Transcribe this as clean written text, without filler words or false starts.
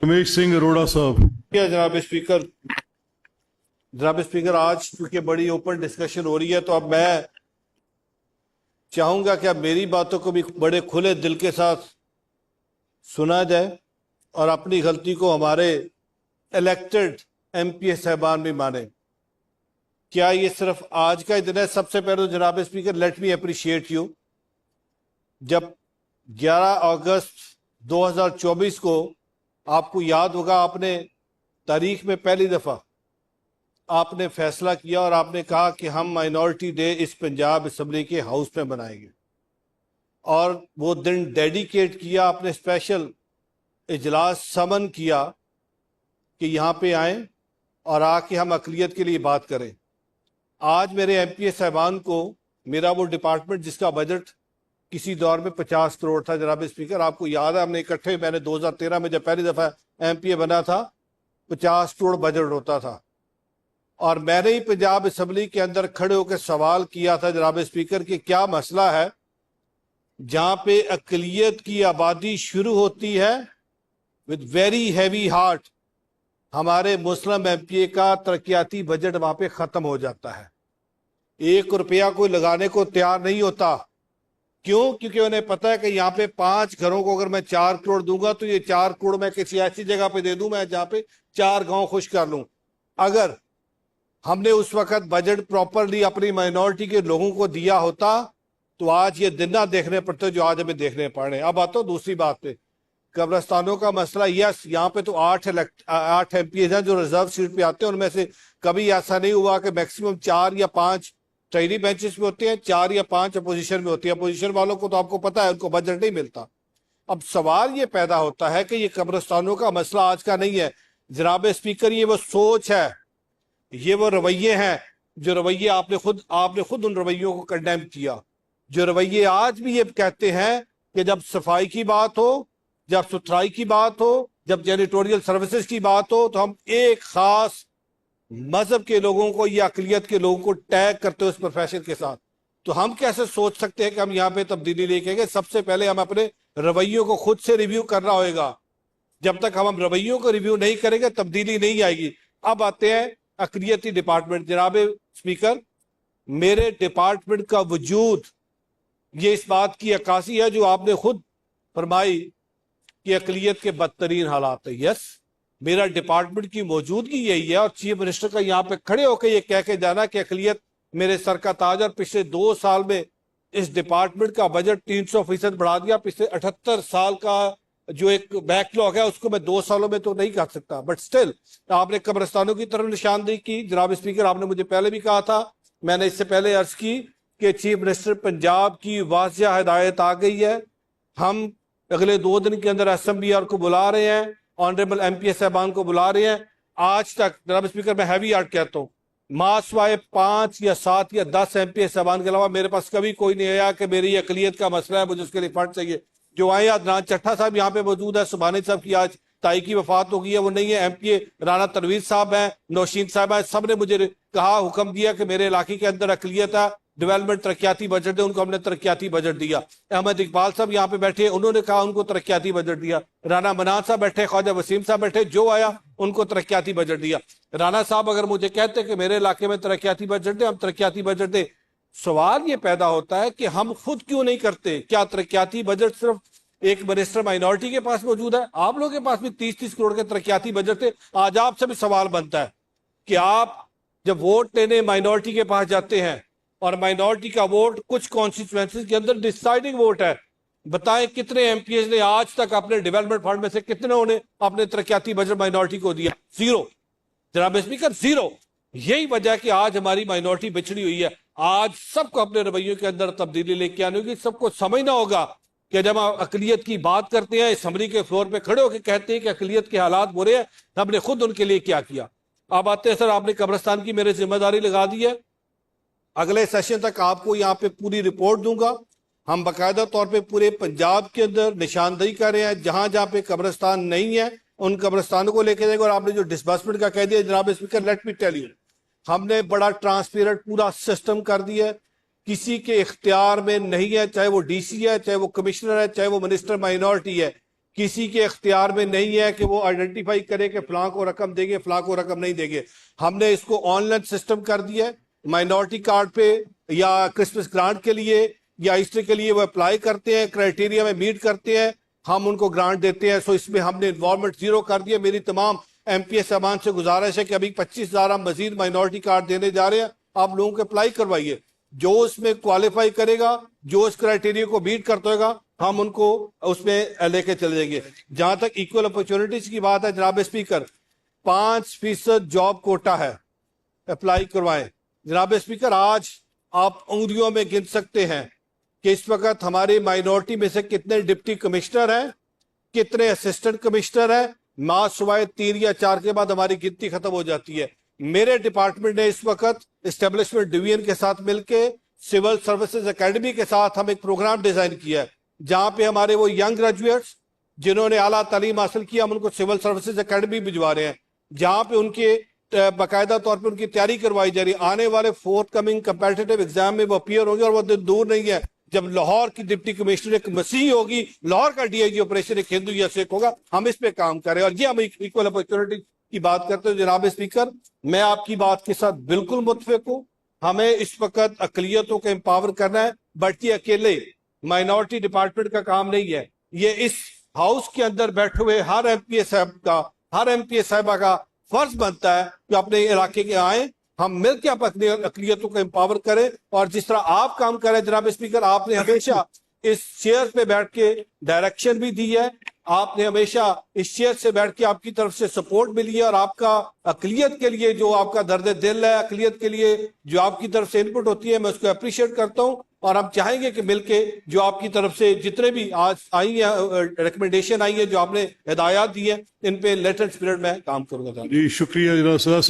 रमेश सिंह अरोड़ा साहब। क्या जनाब स्पीकर, आज क्योंकि बड़ी ओपन डिस्कशन हो रही है तो अब मैं चाहूंगा कि अब मेरी बातों को भी बड़े खुले दिल के साथ सुना जाए और अपनी गलती को हमारे इलेक्टेड एमपी साहबान भी माने। क्या ये सिर्फ आज का ही दिन है? सबसे पहले तो जनाब speaker, let me appreciate you. जब 11 अगस्त 2024 को, आपको याद होगा, आपने तारीख में पहली दफा आपने फैसला किया और आपने कहा कि हम माइनॉरिटी डे इस पंजाब असेंबली के हाउस में बनाएंगे, और वो दिन डेडिकेट किया, आपने स्पेशल इजलास समन किया कि यहाँ पे आए और आके हम अकलियत के लिए बात करें। आज मेरे एमपी साहबान को मेरा वो डिपार्टमेंट जिसका बजट किसी दौर में 50 करोड़ था, जनाब स्पीकर आपको याद है, हमने इकट्ठे, मैंने 2013 में जब पहली दफा एमपी बना था 50 करोड़ बजट होता था, और मैंने ही पंजाब असेंबली के अंदर खड़े होकर सवाल किया था जनाब स्पीकर कि क्या मसला है जहां पे अकलियत की आबादी शुरू होती है विद वेरी हैवी हार्ट, हमारे मुस्लिम एमपी का तरक्याती बजट वहां पे खत्म हो जाता है। 1 रुपया कोई लगाने को तैयार नहीं होता। क्यों? क्योंकि उन्हें पता है कि यहाँ पे 5 घरों को अगर मैं 4 करोड़ दूंगा तो ये 4 करोड़ मैं किसी ऐसी जगह पे दे दूं मैं जहां पे 4 गांव खुश कर लूं। अगर हमने उस वक्त बजट प्रॉपरली अपनी माइनॉरिटी के लोगों को दिया होता तो आज ये दिन ना देखने पड़ते जो आज हमें देखने पड़ रहे हैं। अब आता हूं दूसरी बात पे, कब्रिस्तानों का मसला। यस, यहाँ पे तो 8 एमपी हैं जो रिजर्व सीट पे आते हैं, उनमें से कभी ऐसा नहीं हुआ कि मैक्सिमम 4 या 5 ट्रेनी बेंचेस में होते हैं, 4 या 5 अपोजिशन में होती है। अपोजिशन वालों को तो आपको पता है उनको बजट नहीं मिलता। अब सवाल ये पैदा होता है कि ये कब्रिस्तानों का मसला आज का नहीं है जनाब स्पीकर, ये वो सोच है, ये वो रवैये हैं जो रवैये आपने खुद उन रवैयों को कंडेम किया, जो रवैये आज भी ये कहते हैं कि जब सफाई की बात हो, जब सुथराई की बात हो, जब जैनिटोरियल सर्विसेज की बात हो तो हम एक खास मजहब के लोगों को या अकलियत के लोगों को टैग करते हो उस प्रोफेशन के साथ। तो हम कैसे सोच सकते हैं कि हम यहाँ पे तब्दीली लेके आएंगे? सबसे पहले हम अपने रवैयों को खुद से रिव्यू करना होगा। जब तक हम रवैयों को रिव्यू नहीं करेंगे तब्दीली नहीं आएगी। अब आते हैं अकलियती डिपार्टमेंट। जनाब स्पीकर, मेरे डिपार्टमेंट का वजूद ये इस बात की अक्कासी है जो आपने खुद फरमाई कि अकलियत के बदतरीन हालात है। यस, मेरा डिपार्टमेंट की मौजूदगी यही है, और चीफ मिनिस्टर का यहाँ पे खड़े होकर ये कह के जाना कि अकलियत मेरे सर का ताज, और पिछले 2 साल में इस डिपार्टमेंट का बजट 300% बढ़ा दिया। पिछले 78 साल का जो एक बैकलॉग है उसको मैं 2 सालों में तो नहीं कर सकता, बट स्टिल आपने कब्रिस्तानों की तरफ निशानदेही की। जनाब स्पीकर, आपने मुझे पहले भी कहा था, मैंने इससे पहले अर्ज की कि चीफ मिनिस्टर पंजाब की वाज़िया हिदायत आ गई है। हम अगले 2 दिन के अंदर SMBR को बुला रहे हैं, ऑनरेबल एमपी साहबान को बुला रहे हैं। आज तक जनाब स्पीकर मैं हैवी आर्ट कहता हूँ, मासवाए 5 या 7 या 10 एमपी साहबान के अलावा मेरे पास कभी कोई नहीं आया कि मेरी अकलियत का मसला है, मुझे उसके लिए फंड चाहिए। जो आए, अदनान चट्टा साहब यहाँ पे मौजूद है, सुबहानी साहब की आज ताई की वफात हो गई है, वो नहीं है। एमपी राना तनवीर साहब हैं, नौशीन साहब हैं, सब ने मुझे कहा, हुक्म दिया कि मेरे इलाके के अंदर अकलियत है, डेवलपमेंट तरक्याती बजट है, उनको हमने तरक्याती बजट दिया। अहमद इकबाल साहब यहाँ पे बैठे, उन्होंने कहा उनको तरक्याती बजट दिया। राना मनान साहब बैठे, ख्वाजा वसीम साहब बैठे, जो आया उनको तरक्याती बजट दिया। राना साहब अगर मुझे कहते कि मेरे इलाके में तरक्याती बजट दे, हम तरक्याती बजट दे। सवाल ये पैदा होता है कि हम खुद क्यों नहीं करते? क्या तरक्याती बजट सिर्फ एक मिनिस्टर माइनॉरिटी के पास मौजूद है? आप लोगों के पास भी 30-30 करोड़ के तरक्याती बजट थे। आज आपसे भी सवाल बनता है कि आप जब वोट लेने माइनॉरिटी के पास जाते हैं, और माइनॉरिटी का वोट कुछ कॉन्स्टिट्यूएंसीज के अंदर डिसाइडिंग वोट है, बताएं कितने एमपीएस ने आज तक अपने डेवलपमेंट फंड में से कितने ने अपने तरक्याती बजट माइनॉरिटी को दिया? 0 जनाब स्पीकर, 0। यही वजह कि आज हमारी माइनॉरिटी बिछड़ी हुई है। आज सबको अपने रवैयों के अंदर तब्दीली लेके आनी होगी। सबको समझना होगा कि जब आप अकलियत की बात करते हैं, असेंबली के फ्लोर पे खड़े होकर कहते हैं कि अकलियत के हालात बुरे हैं, हमने खुद उनके लिए क्या किया। अब आते हैं, सर आपने कब्रिस्तान की मेरे जिम्मेदारी लगा दी है, अगले सेशन तक आपको यहाँ पे पूरी रिपोर्ट दूंगा। हम बाकायदा तौर पे पूरे पंजाब के अंदर निशानदेही कर रहे हैं, जहां जहां पे कब्रिस्तान नहीं है उन कब्रिस्तानों को लेके जाएंगे। और आपने जो डिसबर्समेंट का कह दिया जनाब speaker, let me tell you, हमने बड़ा ट्रांसपेरेंट पूरा सिस्टम कर दिया है। किसी के इख्तियार में नहीं है, चाहे वो DC है, चाहे वो कमिश्नर है, चाहे वो मिनिस्टर माइनॉरिटी है, किसी के इख्तियार में नहीं है कि वो आइडेंटिफाई करे कि फलां को रकम देंगे, फलां को रकम नहीं देंगे। हमने इसको ऑनलाइन सिस्टम कर दिया है। माइनॉरिटी कार्ड पे या क्रिसमस ग्रांट के लिए या ईस्टर के लिए वो अप्लाई करते हैं, क्राइटेरिया में मीट करते हैं, हम उनको ग्रांट देते हैं। सो इसमें हमने इन्वॉल्वमेंट जीरो कर दिया। मेरी तमाम MPS साहबान से गुजारिश है कि अभी 25,000 हम मजीद माइनॉरिटी कार्ड देने जा रहे हैं, आप लोगों को अप्लाई करवाइए। जो उसमें क्वालिफाई करेगा, जो उस क्राइटेरिया को मीट करता होगा, हम उनको उसमें लेके चले जाएंगे। जहां तक इक्वल अपॉर्चुनिटीज की बात है, जनाब स्पीकर, 5% जॉब कोटा है, अप्लाई करवाएं। जनाब स्पीकर, आज आप उंगलियों में गिन सकते हैं कि इस वक्त हमारी माइनॉरिटी में से कितने डिप्टी कमिश्नर हैं, कितने असिस्टेंट कमिश्नर हैं। माँ सुबह 3 या 4 के बाद हमारी गिनती खत्म हो जाती है। मेरे डिपार्टमेंट ने इस वक्त एस्टेब्लिशमेंट डिवीजन के साथ मिलकर सिविल सर्विसेज एकेडमी के साथ हम एक प्रोग्राम डिजाइन किया है, जहां पे हमारे वो यंग ग्रेजुएट्स जिन्होंने आला तालीम हासिल किया, हम उनको सिविल सर्विसेज एकेडमी भिजवा रहे हैं, जहां पे उनके बाकायदा तौर पे उनकी तैयारी करवाई जा रही है। आने वाले फोर्थ कमिंग कंपेटिटिव एग्जाम में वो अपीयर होंगे, और वो दिन दूर नहीं है जब लाहौर की डिप्टी कमिश्नर एक मसीह होगी, लाहौर का DIG ऑपरेशन एक हिंदू या सिख होगा। हम इस पे काम करें, और ये हम इक्वल अपॉर्चुनिटी की बात करते हैं। जनाब स्पीकर, मैं आपकी बात के साथ बिल्कुल मुत्तफिक हूँ। हमें इस वक्त अकलियतों को एम्पावर करना है, बट ये अकेले माइनॉरिटी डिपार्टमेंट का काम नहीं है। ये इस हाउस के अंदर बैठे हुए हर MPS साहब का, हर MPS साहबा का फर्ज बनता है कि अपने इलाके के आए, हम मिलकर आप अपनी अकलियतों को एम्पावर करें। और जिस तरह आप काम करें जनाब स्पीकर, आपने हमेशा इस चेयर पे बैठ के डायरेक्शन भी दी है, आपने हमेशा इस चेयर से बैठ के आपकी तरफ से सपोर्ट मिली है, और आपका अकलियत के लिए जो आपका दर्द दिल है, अकलियत के लिए जो आपकी तरफ से इनपुट होती है, मैं उसको अप्रिशिएट करता हूं। और हम चाहेंगे कि मिलके जो आपकी तरफ से जितने भी आज आई है रिकमेंडेशन आई है, जो आपने हिदायत दी है, इन पे लेटेस्ट पीरियड में काम करूंगा। जी शुक्रिया जनाब सदर साहब।